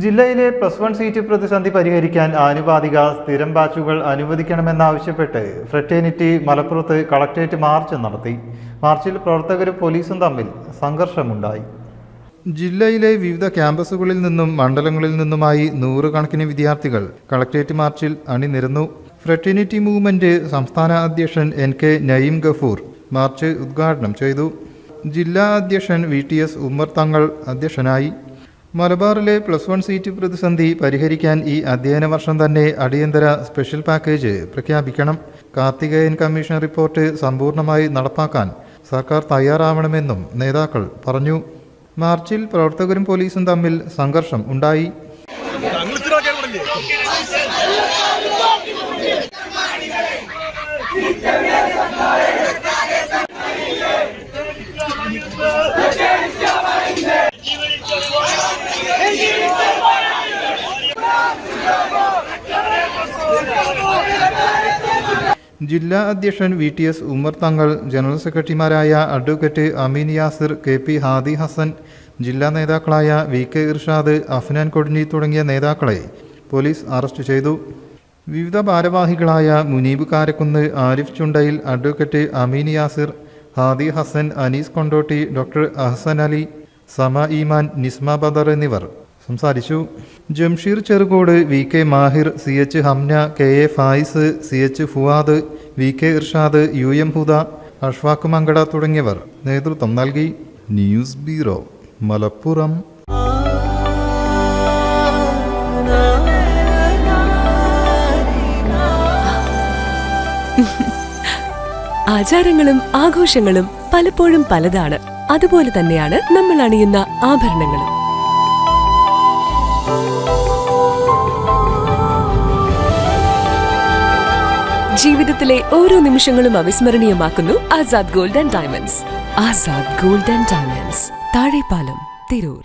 ജില്ലയിലെ +1 സീറ്റ് പ്രതിസന്ധി പരിഹരിക്കാൻ ആനുപാതിക സ്ഥിരം ബാച്ചുകൾ അനുവദിക്കണമെന്നാവശ്യപ്പെട്ട് ഫ്രറ്റേണിറ്റി മലപ്പുറത്ത് കളക്ടറേറ്റ് മാർച്ച് നടത്തി. മാർച്ചിൽ പ്രവർത്തകരും പോലീസും തമ്മിൽ സംഘർഷമുണ്ടായി. ജില്ലയിലെ വിവിധ ക്യാമ്പസുകളിൽ നിന്നും മണ്ഡലങ്ങളിൽ നിന്നുമായി നൂറുകണക്കിന് വിദ്യാർത്ഥികൾ കളക്ടറേറ്റ് മാർച്ചിൽ അണിനിരന്നു. ഫ്രറ്റേണിറ്റി മൂവ്മെന്റ് സംസ്ഥാന അധ്യക്ഷൻ NK നയീം ഗഫൂർ മാർച്ച് ഉദ്ഘാടനം ചെയ്തു. ജില്ലാ അധ്യക്ഷൻ VTS ഉമ്മർ തങ്ങൾ അധ്യക്ഷനായി. മലബാറിലെ +1 സീറ്റ് പ്രതിസന്ധി പരിഹരിക്കാൻ ഈ അധ്യയന വർഷം തന്നെ അടിയന്തര സ്പെഷ്യൽ പാക്കേജ് പ്രഖ്യാപിക്കണം. കാർത്തികേയൻ കമ്മീഷൻ റിപ്പോർട്ട് സമ്പൂർണ്ണമായി നടപ്പാക്കാൻ സർക്കാർ തയ്യാറാവണമെന്നും നേതാക്കൾ പറഞ്ഞു. മാർച്ചിൽ പ്രവർത്തകരും പോലീസും തമ്മിൽ സംഘർഷം ഉണ്ടായി. ജില്ലാ അധ്യക്ഷൻ VTS ഉമ്മർ തങ്ങൾ, ജനറൽ സെക്രട്ടറിമാരായ അഡ്വക്കേറ്റ് അമീൻ യാസിർ, KP ഹാദി ഹസൻ, ജില്ലാ നേതാക്കളായ VK ഇർഷാദ്, അഫ്നാൻ കൊടിഞ്ഞി തുടങ്ങിയ നേതാക്കളെ പോലീസ് അറസ്റ്റ് ചെയ്തു. വിവിധ ഭാരവാഹികളായ മുനീബ് കാരക്കുന്ന്, ആരിഫ് ചുണ്ടയിൽ, അഡ്വക്കേറ്റ് അമീൻ യാസിർ, ഹാദി ഹസൻ, അനീസ് കൊണ്ടോട്ടി, ഡോക്ടർ അഹ്സൻ അലി, സമ ഈമാൻ, നിസ്മ ബദർ എന്നിവർ സംസാരിച്ചു. Jamsheer Cherukode, VK Mahir, CH Hamna, KA Fayis, CH Fuad, VK Irshad, UM ഹുദ, അഷ്ഫാഖ് മങ്കട തുടങ്ങിയവർ നേതൃത്വം നൽകി. News bureau, Malappuram. ആചാരങ്ങളും ആഘോഷങ്ങളും പലപ്പോഴും പലതാണ്. അതുപോലെ തന്നെയാണ് നമ്മൾ അണിയുന്ന ആഭരണങ്ങളും. ജീവിതത്തിലെ ഓരോ നിമിഷങ്ങളും അവിസ്മരണീയമാക്കുന്നു Azad gold and diamonds. Azad gold and diamonds, Thazhepalam, Tirur.